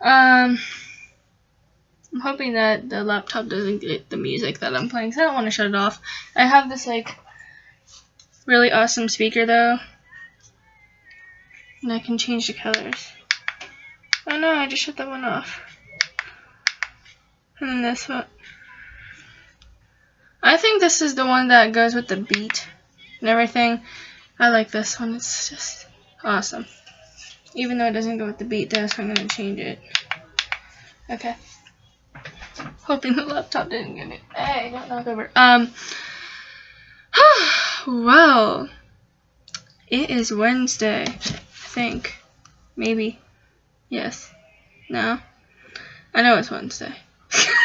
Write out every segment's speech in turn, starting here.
I'm hoping that the laptop doesn't get the music that I'm playing, so I don't want to shut it off. I have this like really awesome speaker though, and I can change the colors. Oh no, I just shut that one off. And then this one. I think this is the one that goes with the beat and everything. I like this one. It's just awesome. Even though it doesn't go with the beat though, so I'm going to change it. Okay. Hoping the laptop didn't get it. Hey, don't knock over. Well, it is Wednesday, I think. Maybe. Yes. No. I know it's Wednesday.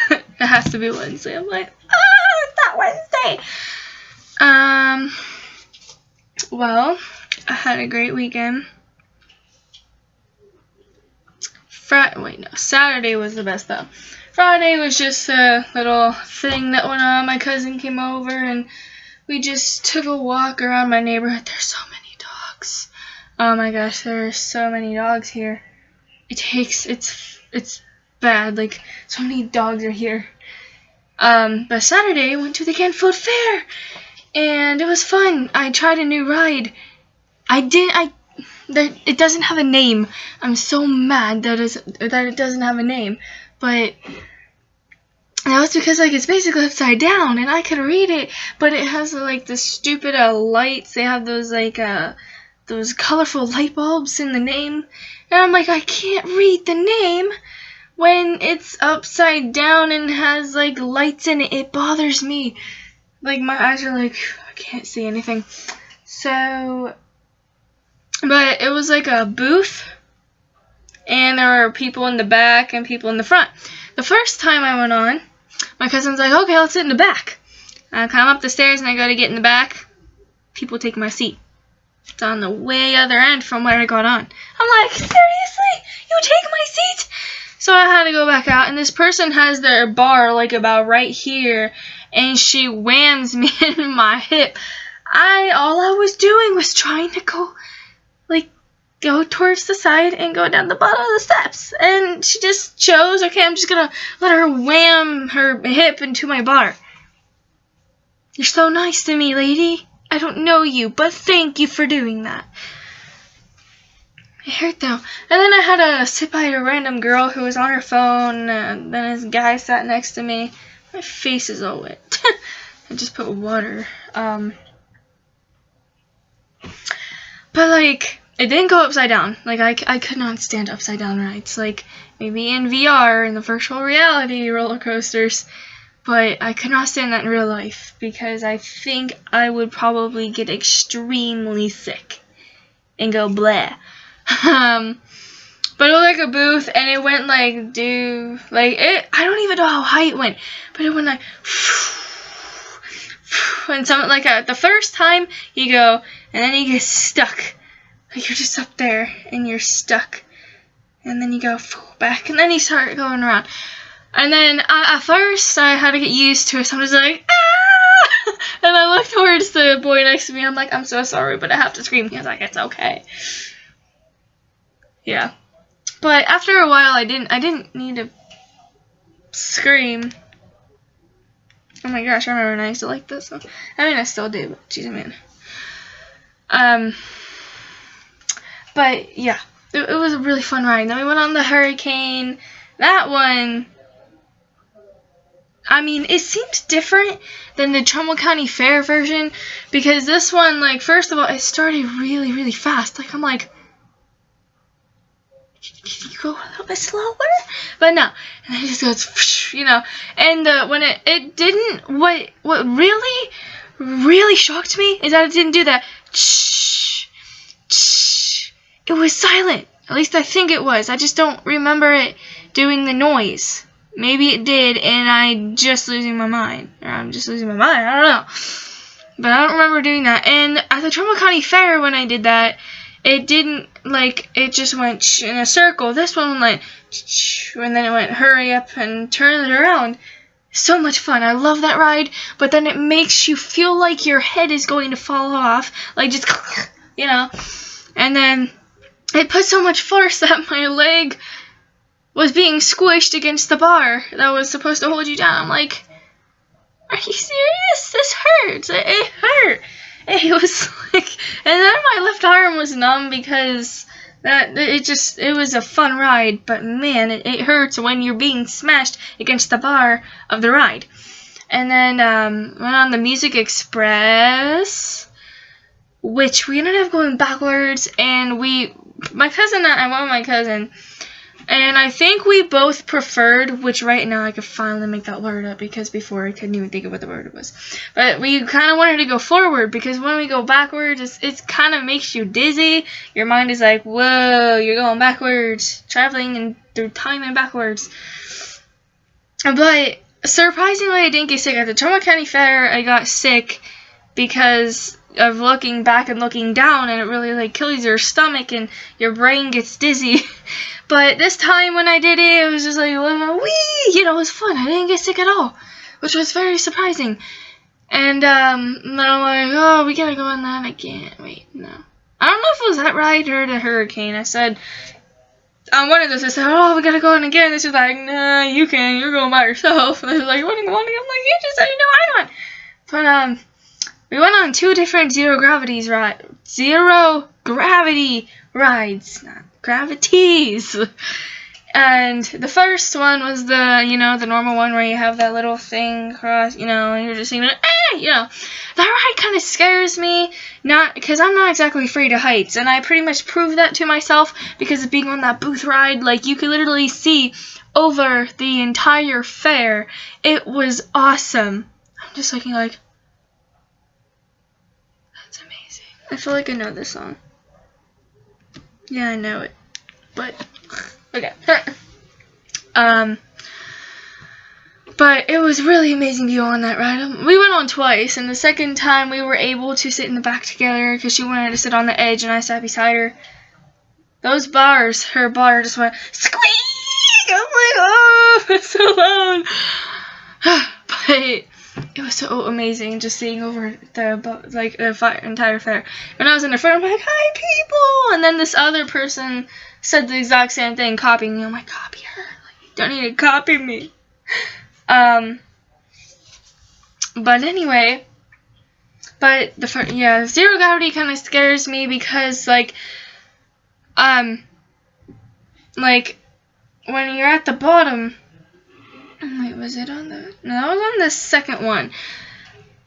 It has to be Wednesday. I'm like, it's not Wednesday. Well, I had a great weekend. Saturday was the best though. Friday was just a little thing that went on. My cousin came over and we just took a walk around my neighborhood. There's so many dogs. Oh my gosh, there are so many dogs here. It's bad. Like, so many dogs are here. But Saturday I went to the Canfield Fair and it was fun. I tried a new ride. It doesn't have a name. I'm so mad that it doesn't have a name. But that was because like it's basically upside down and I could read it, but it has like the stupid lights. They have those like those colorful light bulbs in the name. And I'm like, I can't read the name when it's upside down and has like lights in it. It bothers me. Like my eyes are like, I can't see anything. So, but it was like a booth and there were people in the back and people in the front. The first time I went on, my cousin's like, okay, let's sit in the back. I climb up the stairs and I go to get in the back. People take my seat. It's on the way other end from where I got on. I'm like, seriously? You take my seat? So I had to go back out, and this person has their bar like about right here, and she whams me in my hip. All I was doing was trying to go towards the side and go down the bottom of the steps, and she just chose, okay, I'm just gonna let her wham her hip into my bar. You're so nice to me, lady. I don't know you, but thank you for doing that. It hurt though. And then I had to sit by a random girl who was on her phone, and then this guy sat next to me. My face is all wet. I just put water. But like, it didn't go upside down. Like, I could not stand upside down rides. Like, maybe in VR, in the virtual reality roller coasters. But I could not stand that in real life because I think I would probably get extremely sick and go bleh. But it was like a booth and it went like I don't even know how high it went, but it went like and something like the first time you go and then you get stuck. Like you're just up there and you're stuck. And then you go back and then you start going around. And then at first I had to get used to it, so I was like, ah! And I looked towards the boy next to me. I'm like, I'm so sorry, but I have to scream. He was like, it's okay. Yeah. But after a while, I didn't need to scream. Oh my gosh, I remember when I used to like this. So, I mean, I still do, but geez, man. But yeah, it was a really fun ride. Then we went on the Hurricane. That one, I mean, it seemed different than the Trumbull County Fair version because this one, like, first of all, it started really, really fast. Like, I'm like, can you go a little bit slower? But no, and then it just goes, you know. And when it didn't, what really, really shocked me is that it didn't do that. It was silent. At least I think it was. I just don't remember it doing the noise. Maybe it did, and I'm just losing my mind. Or I'm just losing my mind. I don't know. But I don't remember doing that. And at the Trumbull County Fair, when I did that, it didn't, like, it just went in a circle. This one went, and then it went, hurry up and turn it around. So much fun. I love that ride. But then it makes you feel like your head is going to fall off. Like, just, you know. And then it put so much force that my leg was being squished against the bar that was supposed to hold you down. I'm like, are you serious? This hurts. It hurt. It was like, and then my left arm was numb because it was a fun ride, but man, it hurts when you're being smashed against the bar of the ride. And then went on the Music Express, which we ended up going backwards, and my cousin and I went with my cousin, and I think we both preferred, which right now I could finally make that word up, because before I couldn't even think of what the word was. But we kind of wanted to go forward, because when we go backwards, it kind of makes you dizzy. Your mind is like, whoa, you're going backwards, traveling and through time and backwards. But surprisingly, I didn't get sick. At the Trumbull County Fair, I got sick because of looking back and looking down, and it really like kills your stomach and your brain gets dizzy. But this time when I did it, it was just like, wee, it was fun. I didn't get sick at all, which was very surprising. And then I'm like, oh, we gotta go on that again. Wait, no. I don't know if it was that ride or the hurricane. I said, on one of those, I said, oh, we gotta go on again. This was like, nah, you can. You're going by yourself. And they were like, you wanna go on again? I'm like, you just said, I don't. But, we went on 2 different zero gravity rides, not gravities. And the first one was the normal one where you have that little thing across, and you're just saying, that ride kind of scares me, not because I'm not exactly afraid of heights, and I pretty much proved that to myself because of being on that booth ride. Like, you could literally see over the entire fair. It was awesome. I'm just looking like, that's amazing. I feel like I know this song. Yeah, I know it, but okay. But it was really amazing view on that ride. We went on twice, and the second time we were able to sit in the back together because she wanted to sit on the edge and I sat beside her. Those bars, her bar just went squeak. I'm like, oh, it's so loud. But it was so amazing just seeing over the entire fair. When I was in the front, I'm like, hi, people. And then this other person said the exact same thing, copying me. I'm like, copy her. Like, you don't need to copy me. But anyway, zero gravity kind of scares me because, like when you're at the bottom, wait, was it on the, no, that was on the second one.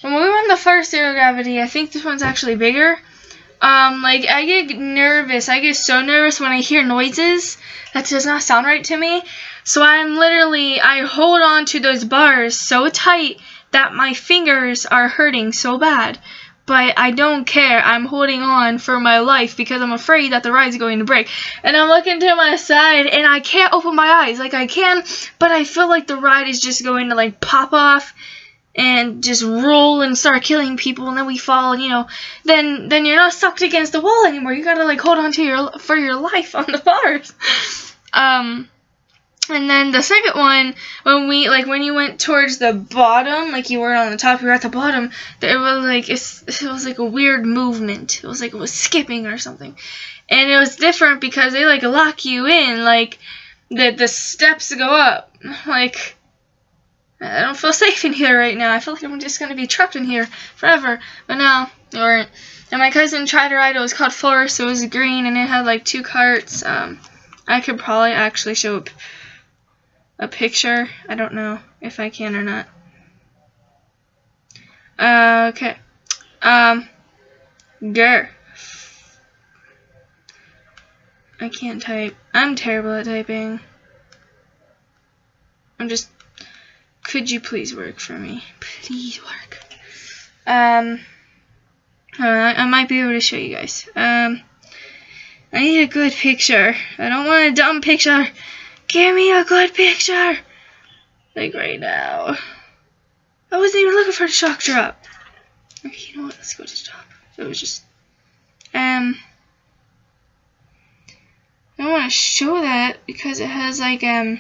When we were on the first zero gravity, I think this one's actually bigger. I get nervous. I get so nervous when I hear noises that does not sound right to me. So I hold on to those bars so tight that my fingers are hurting so bad. But I don't care. I'm holding on for my life because I'm afraid that the ride's going to break. And I'm looking to my side and I can't open my eyes. Like, I can, but I feel like the ride is just going to, like, pop off and just roll and start killing people, and then we fall, and then you're not sucked against the wall anymore. You gotta hold on to for your life on the bars. And then the second one, when you went towards the bottom, like you were on the top, you were at the bottom, there was it was like a weird movement. It was like it was skipping or something, and it was different because they lock you in, the steps go up, I don't feel safe in here right now. I feel like I'm just going to be trapped in here forever. But no, they weren't. And my cousin tried to ride. It was called Forest. It was green, and it had 2 carts. I could probably actually show a picture. I don't know if I can or not. Okay. Grr. I can't type. I'm terrible at typing. Could you please work for me? Please work. I might be able to show you guys. I need a good picture. I don't want a dumb picture. Give me a good picture. Right now. I wasn't even looking for the shock drop. Okay, you know what? Let's go to the top. It was just... I don't want to show that because it has, a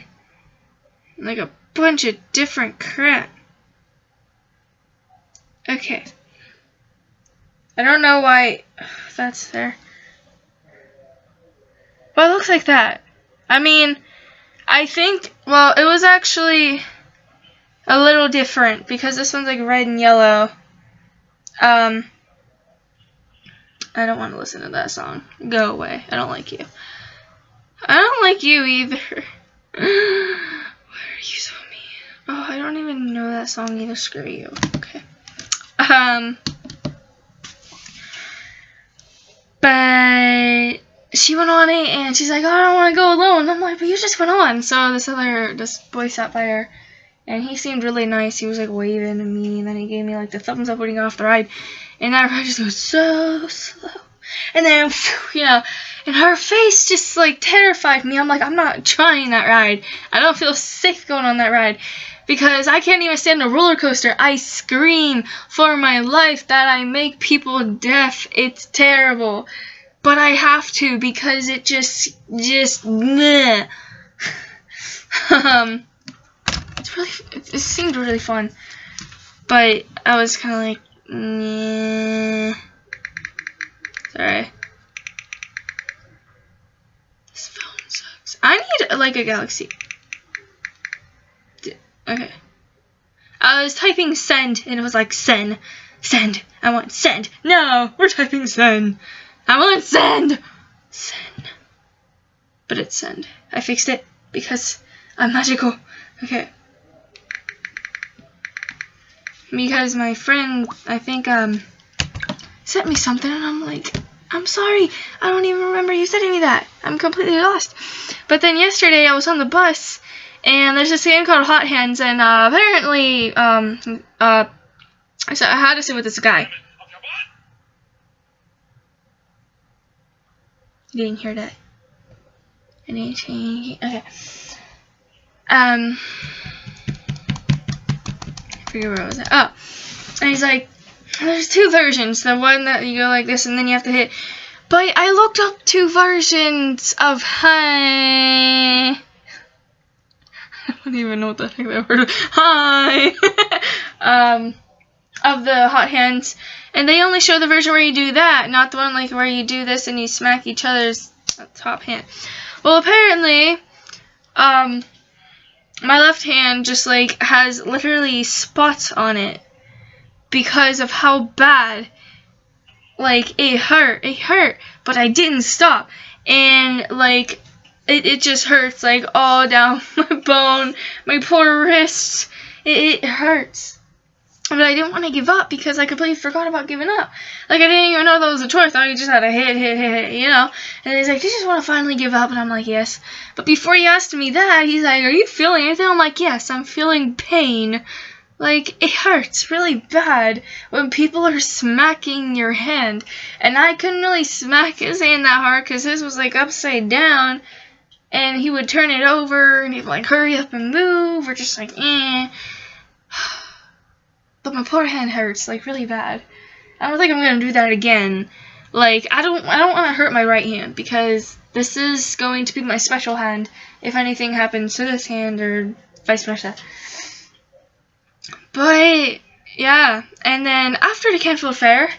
bunch of different crap. Okay. I don't know why that's there. Well, it looks like that. I mean, I think, well, it was actually a little different because this one's like red and yellow. I don't want to listen to that song. Go away. I don't like you. I don't like you either. Why are you so mean? Oh, I don't even know that song either. Screw you. Okay. But she went on it and she's like, oh, I don't want to go alone. I'm like, but you just went on. So this boy sat by her and he seemed really nice. He was like waving to me and then he gave me like the thumbs up when he got off the ride. And that ride just goes so slow. And then, you know, and her face just like terrified me. I'm like, I'm not trying that ride. I don't feel safe going on that ride. Because I can't even stand a roller coaster. I scream for my life that I make people deaf. It's terrible. But I have to because it just meh. It seemed really fun. But I was kind of like, meh. Sorry. This phone sucks. I need like a Galaxy. Okay. I was typing send and it was like send. Send. I want send. No, we're typing send. I want send. Send. But it's send. I fixed it because I'm magical. Okay. Because my friend, I think, sent me something and I'm like, I'm sorry. I don't even remember you sending me that. I'm completely lost. But then yesterday I was on the bus and there's this game called Hot Hands, and apparently, so I had to sit with this guy. You didn't hear that? Anything? Okay. I forget where I was at. Oh, and he's like, there's two versions. The one that you go like this, and then you have to hit. But I looked up two versions of hi. I don't even know what the heck that word is. Hi! Of the Hot Hands. And they only show the version where you do that, not the one like where you do this and you smack each other's top hand. Well, apparently, my left hand just like has literally spots on it because of how bad, like, it hurt. It hurt, but I didn't stop. And, like, it just hurts, like, all down my bone, my poor wrists. It hurts. But I didn't want to give up because I completely forgot about giving up. Like, I didn't even know that was a choice. I just had to hit, you know? And he's like, do you just want to finally give up? And I'm like, yes. But before he asked me that, he's like, are you feeling anything? I'm like, yes, I'm feeling pain. Like, it hurts really bad when people are smacking your hand. And I couldn't really smack his hand that hard because his was, like, upside down. And he would turn it over, and he'd like, hurry up and move, or just like, eh. But my poor hand hurts, like, really bad. I don't think I'm gonna do that again. Like, I don't want to hurt my right hand, because this is going to be my special hand if anything happens to this hand, or vice versa. But, yeah. And then, after the Canfield Fair,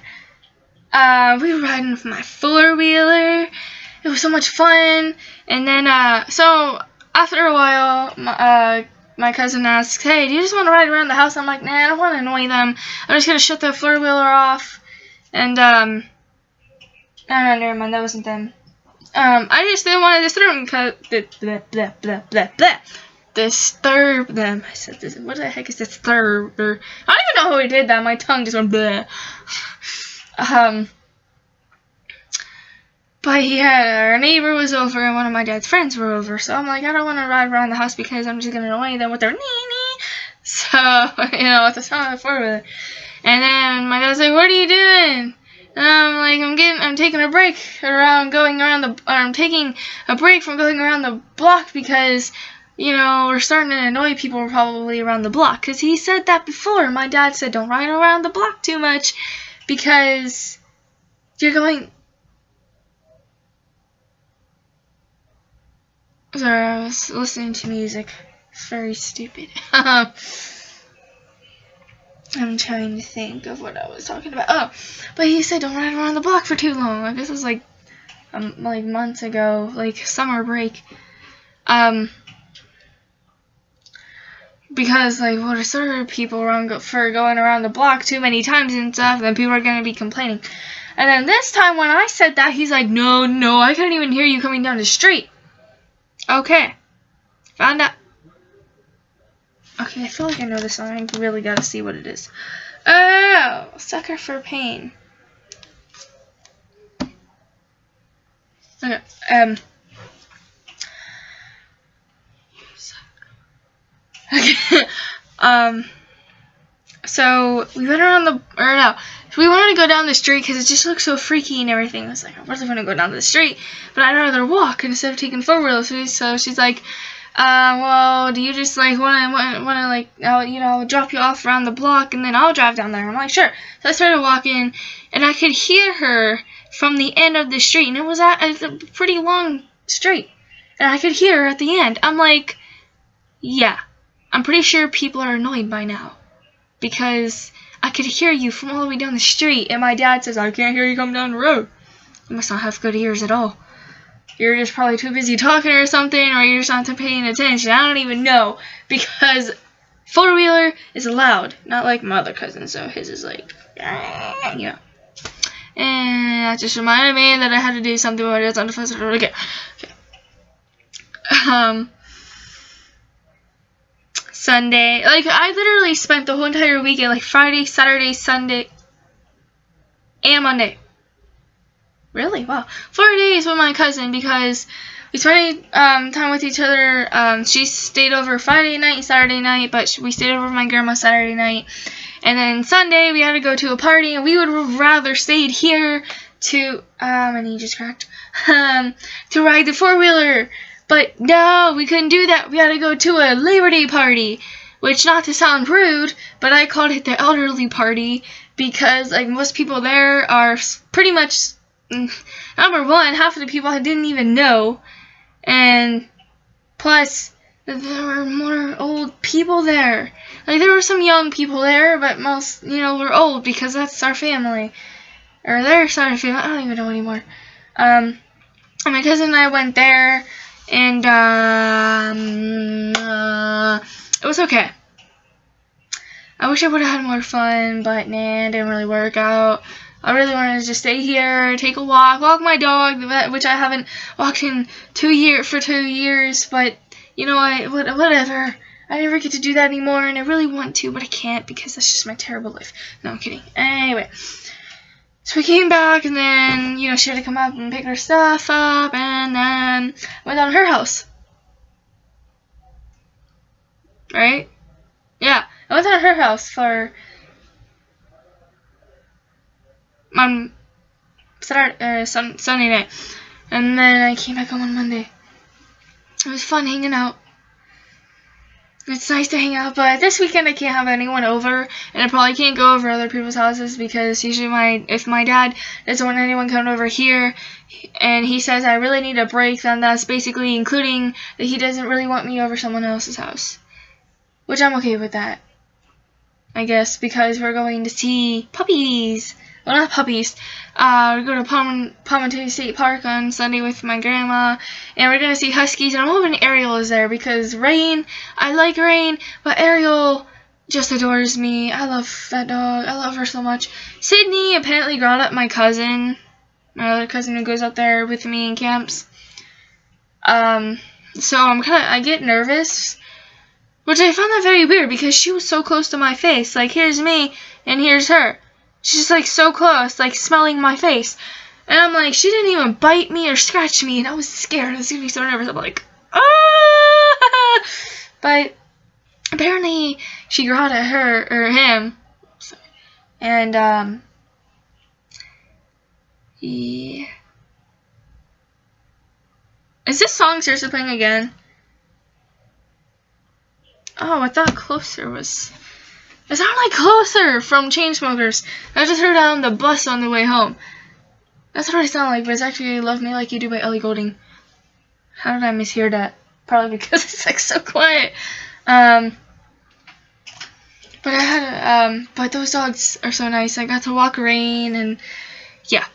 we were riding with my four-wheeler. It was so much fun. And then, so after a while, my cousin asks, hey, do you just want to ride around the house? I'm like, nah, I don't want to annoy them. I'm just going to shut the four-wheeler off. And, no, never mind, that wasn't them. I just didn't want to disturb them. I said, this, what the heck is disturb? I don't even know who did that. My tongue just went bleh. But yeah, our neighbor was over and one of my dad's friends were over. So I'm like, I don't want to ride around the house because I'm just going to annoy them with their nee-nee. So, you know, with the sound of the four-wheeler. And then my dad's like, what are you doing? And I'm like, I'm taking a break I'm taking a break from going around the block because, you know, we're starting to annoy people probably around the block. Because he said that before. My dad said, don't ride around the block too much because you're going... Sorry, I was listening to music. It's very stupid. I'm trying to think of what I was talking about. Oh, but he said don't ride around the block for too long. Like, this was like months ago, like summer break. because like what are certain people wrong for going around the block too many times and stuff, then people are gonna be complaining. And then this time when I said that, he's like, no, I couldn't even hear you coming down the street. Okay, found out. Okay, I feel like I know this song. I really gotta see what it is. Oh, Sucker for Pain. Okay, okay, so we went around we wanted to go down the street because it just looked so freaky and everything. I was like, I really want to go down the street, but I'd rather walk instead of taking 4-wheelers. So she's like, well, do you just like want to like, I'll drop you off around the block and then I'll drive down there. I'm like, sure. So I started walking, and I could hear her from the end of the street, and it was a pretty long street, and I could hear her at the end. I'm like, yeah, I'm pretty sure people are annoyed by now, because I could hear you from all the way down the street, and my dad says, I can't hear you come down the road. You must not have good ears at all. You're just probably too busy talking or something, or you're just not paying attention. I don't even know, because 4-wheeler is loud, not like my other cousin, so his is like, you know. And that just reminded me that I had to do something about it on the first road again. Okay. Sunday, like, I literally spent the whole entire weekend, like, Friday, Saturday, Sunday, and Monday. Really? Wow. 4 days with my cousin, because we spent time with each other. She stayed over Friday night, Saturday night, but we stayed over with my grandma Saturday night. And then Sunday, we had to go to a party, and we would have rather stayed here to, my knee just cracked, to ride the 4-wheeler. But no, we couldn't do that. We had to go to a Labor Day party, which, not to sound rude, but I called it the elderly party, because, like, most people there are pretty much, number one, half of the people I didn't even know, and plus, there were more old people there. Like, there were some young people there, but most, were old, because that's our family. Or their side of the family, I don't even know anymore. And my cousin and I went there, and, it was okay. I wish I would have had more fun, but nah, it didn't really work out. I really wanted to just stay here, take a walk my dog, which I haven't walked in 2 years, but you know what, whatever. I never get to do that anymore, and I really want to, but I can't, because that's just my terrible life. No, I'm kidding. Anyway, so we came back, and then, she had to come up and pick her stuff up, and then went down to her house. Right? Yeah, I went down to her house for Sunday night, and then I came back home on Monday. It was fun hanging out. It's nice to hang out, but this weekend I can't have anyone over, and I probably can't go over other people's houses, because usually if my dad doesn't want anyone coming over here, and he says I really need a break, then that's basically including that he doesn't really want me over someone else's house, which I'm okay with that, I guess, because we're going to see puppies. Well, not puppies. We're going to Palmetto State Park on Sunday with my grandma, and we're going to see huskies, and I'm hoping Ariel is there, because I like Rain, but Ariel just adores me. I love that dog. I love her so much. Sydney apparently brought up my other cousin who goes up there with me in camps. So I get nervous, which I found that very weird, because she was so close to my face. Like, here's me, and here's her. She's just, like, so close, like, smelling my face. And I'm like, she didn't even bite me or scratch me, and I was scared. I was going to be so nervous. I'm like, ah! But apparently she growled at him. Sorry. And, yeah. Is this song seriously playing again? Oh, I thought Closer was... It sounded like Closer from Chainsmokers. I just heard it on the bus on the way home. That's what it sounded like, but it's actually Love Me Like You Do by Ellie Goulding. How did I mishear that? Probably because it's like so quiet. But I had but those dogs are so nice. I got to walk Rain, and yeah.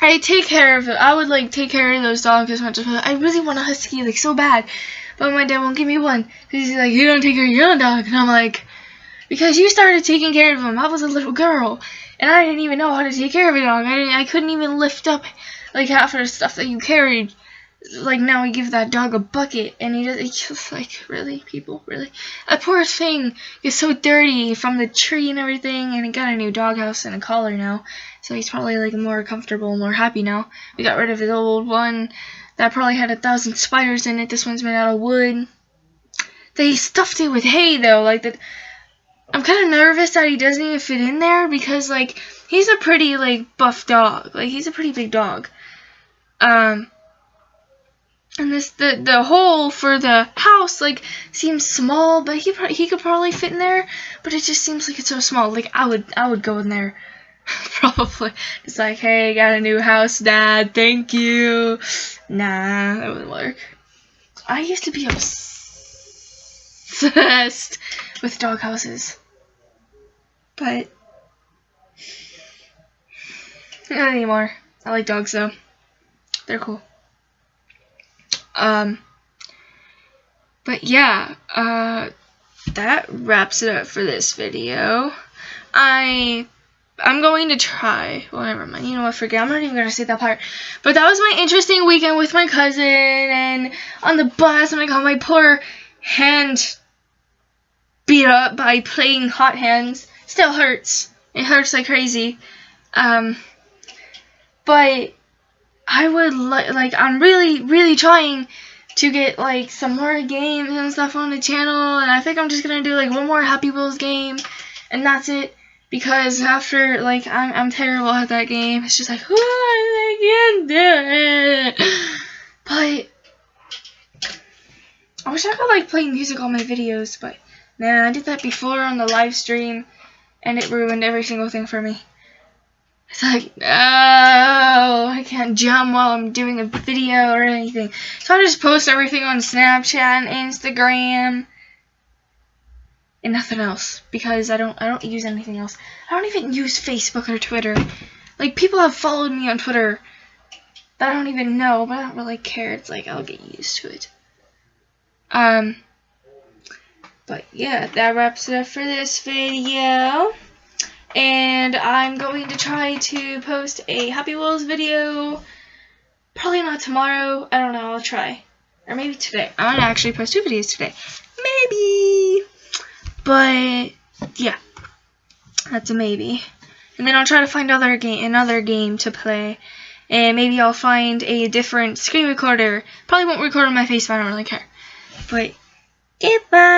I take care of it. I would like take care of those dogs as much as possible. I really want a husky like so bad, but my dad won't give me one because he's like, you don't take care of your own dog, and I'm like, because you started taking care of him. I was a little girl, and I didn't even know how to take care of a dog. I couldn't even lift up like half of the stuff that you carried. Like now we give that dog a bucket, and it's just like, really, people, really? That poor thing is so dirty from the tree and everything, and he got a new doghouse and a collar now, so he's probably like more comfortable, more happy now. We got rid of his old one that probably had 1,000 spiders in it. This one's made out of wood. They stuffed it with hay though, like that. I'm kind of nervous that he doesn't even fit in there because like he's a pretty like buff dog, like he's a pretty big dog. And the hole for the house like seems small, but he could probably fit in there. But it just seems like it's so small. Like I would go in there, probably. It's like, hey, got a new house, Dad. Thank you. Nah, that wouldn't work. I used to be obsessed with dog houses, but not anymore. I like dogs though. They're cool. But yeah, that wraps it up for this video. I'm going to try, well, never mind, you know what, forget, I'm not even going to say that part, but that was my interesting weekend with my cousin, and on the bus, and I got my poor hand beat up by playing hot hands. Still hurts, it hurts like crazy, but I would like, I'm really trying to get like some more games and stuff on the channel, and I think I'm just gonna do like one more Happy Wheels game, and that's it, because after like I'm terrible at that game. It's just like, I can't do it. But I wish I could like play music on my videos, but nah, I did that before on the live stream and it ruined every single thing for me. It's like, no, I can't jump while I'm doing a video or anything. So I just post everything on Snapchat and Instagram and nothing else, because I don't use anything else. I don't even use Facebook or Twitter. Like, people have followed me on Twitter that I don't even know, but I don't really care. It's like, I'll get used to it. But yeah, that wraps it up for this video. And I'm going to try to post a Happy Wheels video. Probably not tomorrow. I don't know. I'll try. Or maybe today. I'm going to actually post 2 videos today. Maybe. But yeah. That's a maybe. And then I'll try to find another game to play. And maybe I'll find a different screen recorder. Probably won't record on my face, but I don't really care. But goodbye.